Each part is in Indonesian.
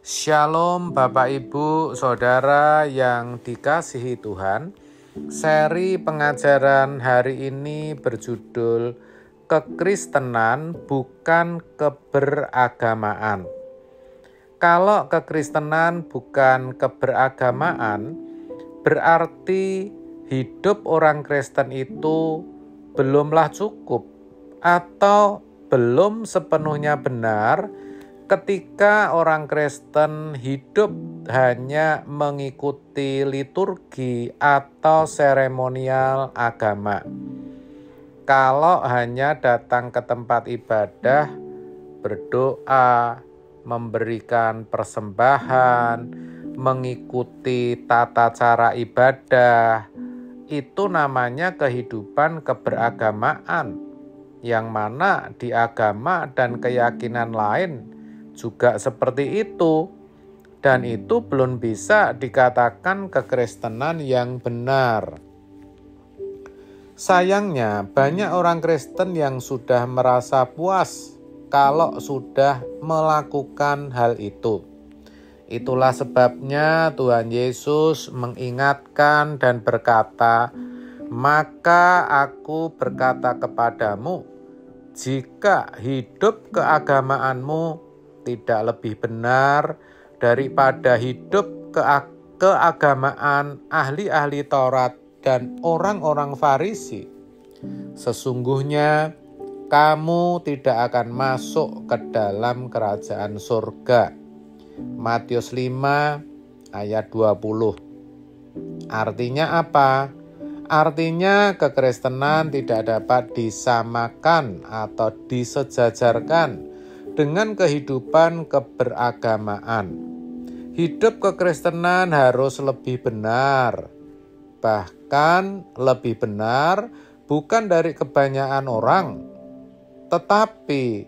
Shalom Bapak Ibu Saudara yang dikasihi Tuhan. Seri pengajaran hari ini berjudul Kekristenan bukan keberagamaan. Kalau kekristenan bukan keberagamaan, berarti hidup orang Kristen itu belumlah cukup atau belum sepenuhnya benar ketika orang Kristen hidup hanya mengikuti liturgi atau seremonial agama. Kalau hanya datang ke tempat ibadah, berdoa, memberikan persembahan, mengikuti tata cara ibadah, itu namanya kehidupan keberagamaan, yang mana di agama dan keyakinan lain juga seperti itu, dan itu belum bisa dikatakan kekristenan yang benar. Sayangnya banyak orang Kristen yang sudah merasa puas kalau sudah melakukan hal itu. Itulah sebabnya Tuhan Yesus mengingatkan dan berkata, "Maka aku berkata kepadamu, jika hidup keagamaanmu tidak lebih benar daripada hidup keagamaan ahli-ahli Taurat dan orang-orang Farisi, sesungguhnya kamu tidak akan masuk ke dalam kerajaan surga." Matius 5 ayat 20. Artinya apa? Artinya kekristenan tidak dapat disamakan atau disejajarkan dengan kehidupan keberagamaan. Hidup kekristenan harus lebih benar, bahkan lebih benar bukan dari kebanyakan orang, tetapi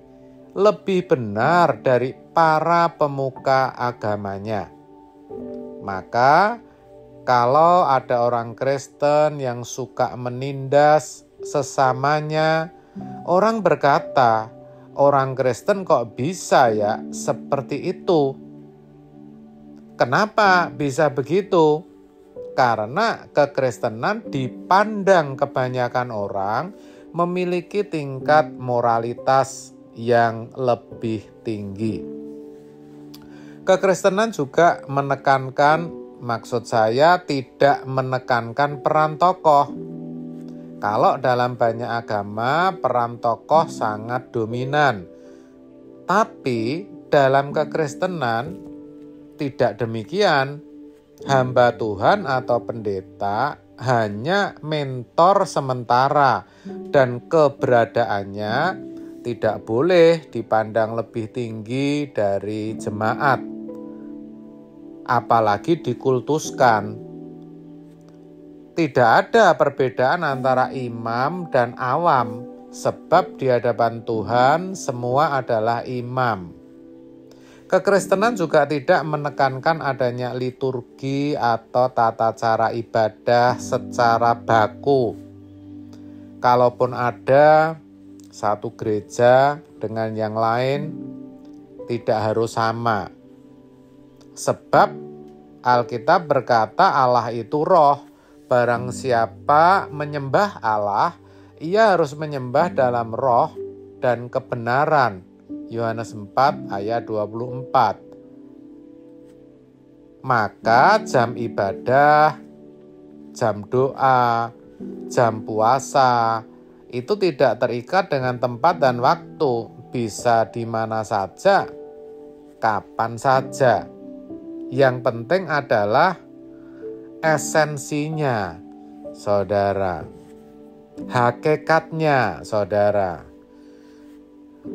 lebih benar dari para pemuka agamanya. Maka kalau ada orang Kristen yang suka menindas sesamanya, orang berkata, orang Kristen kok bisa ya seperti itu? Kenapa bisa begitu? Karena kekristenan dipandang kebanyakan orang memiliki tingkat moralitas yang lebih tinggi. Kekristenan juga menekankan, maksud saya tidak menekankan peran tokoh. Kalau dalam banyak agama peran tokoh sangat dominan, tapi dalam kekristenan tidak demikian. Hamba Tuhan atau pendeta hanya mentor sementara dan keberadaannya tidak boleh dipandang lebih tinggi dari jemaat, apalagi dikultuskan. Tidak ada perbedaan antara imam dan awam, sebab di hadapan Tuhan semua adalah imam. Kekristenan juga tidak menekankan adanya liturgi atau tata cara ibadah secara baku. Kalaupun ada, satu gereja dengan yang lain tidak harus sama. Sebab Alkitab berkata Allah itu roh. Barang siapa menyembah Allah, ia harus menyembah dalam roh dan kebenaran. Yohanes 4 ayat 24. Maka jam ibadah, jam doa, jam puasa itu tidak terikat dengan tempat dan waktu, bisa di mana saja, kapan saja. Yang penting adalah esensinya, saudara. Hakikatnya, saudara.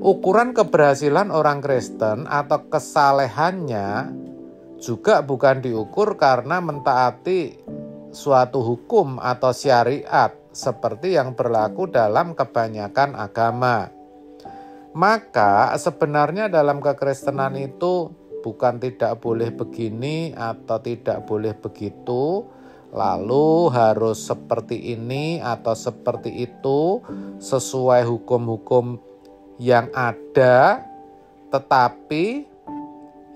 Ukuran keberhasilan orang Kristen atau kesalehannya juga bukan diukur karena mentaati suatu hukum atau syariat seperti yang berlaku dalam kebanyakan agama. Maka sebenarnya dalam kekristenan itu bukan tidak boleh begini atau tidak boleh begitu, lalu harus seperti ini atau seperti itu sesuai hukum-hukum yang ada, tetapi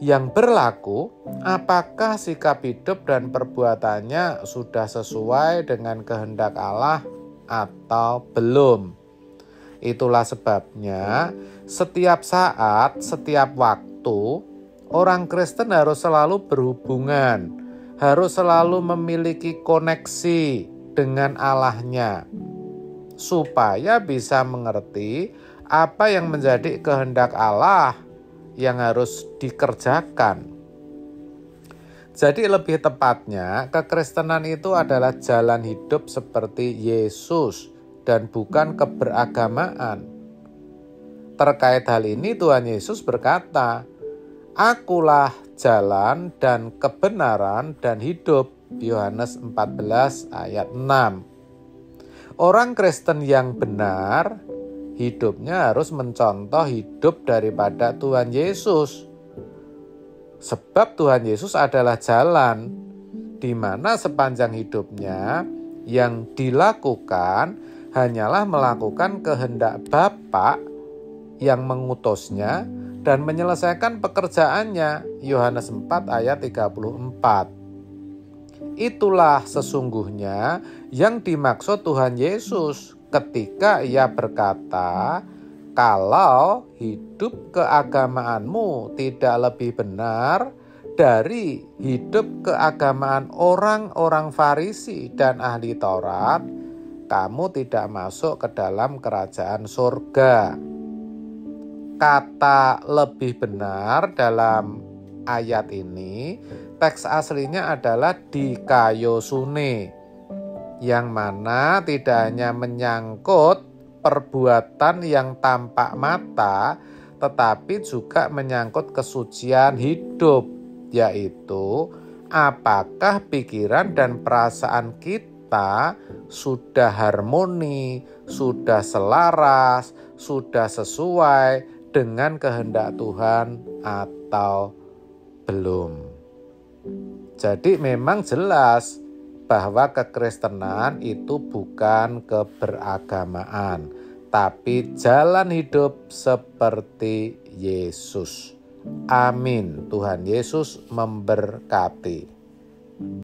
yang berlaku, apakah sikap hidup dan perbuatannya sudah sesuai dengan kehendak Allah atau belum. Itulah sebabnya setiap saat, setiap waktu, orang Kristen harus selalu berhubungan, harus selalu memiliki koneksi dengan Allahnya, supaya bisa mengerti apa yang menjadi kehendak Allah yang harus dikerjakan. Jadi lebih tepatnya, kekristenan itu adalah jalan hidup seperti Yesus dan bukan keberagamaan. Terkait hal ini Tuhan Yesus berkata, "Akulah jalan dan kebenaran dan hidup." Yohanes 14 ayat 6. Orang Kristen yang benar, hidupnya harus mencontoh hidup daripada Tuhan Yesus. Sebab Tuhan Yesus adalah jalan, di mana sepanjang hidupnya yang dilakukan hanyalah melakukan kehendak Bapa yang mengutusnya dan menyelesaikan pekerjaannya. Yohanes 4 ayat 34. Itulah sesungguhnya yang dimaksud Tuhan Yesus ketika ia berkata, "Kalau hidup keagamaanmu tidak lebih benar dari hidup keagamaan orang-orang Farisi dan ahli Taurat, kamu tidak masuk ke dalam kerajaan surga." Kata "lebih benar" dalam ayat ini, teks aslinya adalah dikaiosune, yang mana tidak hanya menyangkut perbuatan yang tampak mata, tetapi juga menyangkut kesucian hidup, yaitu apakah pikiran dan perasaan kita sudah harmoni, sudah selaras, sudah sesuai dengan kehendak Tuhan atau belum. Jadi memang jelas bahwa kekristenan itu bukan keberagamaan, tapi jalan hidup seperti Yesus. Amin. Tuhan Yesus memberkati.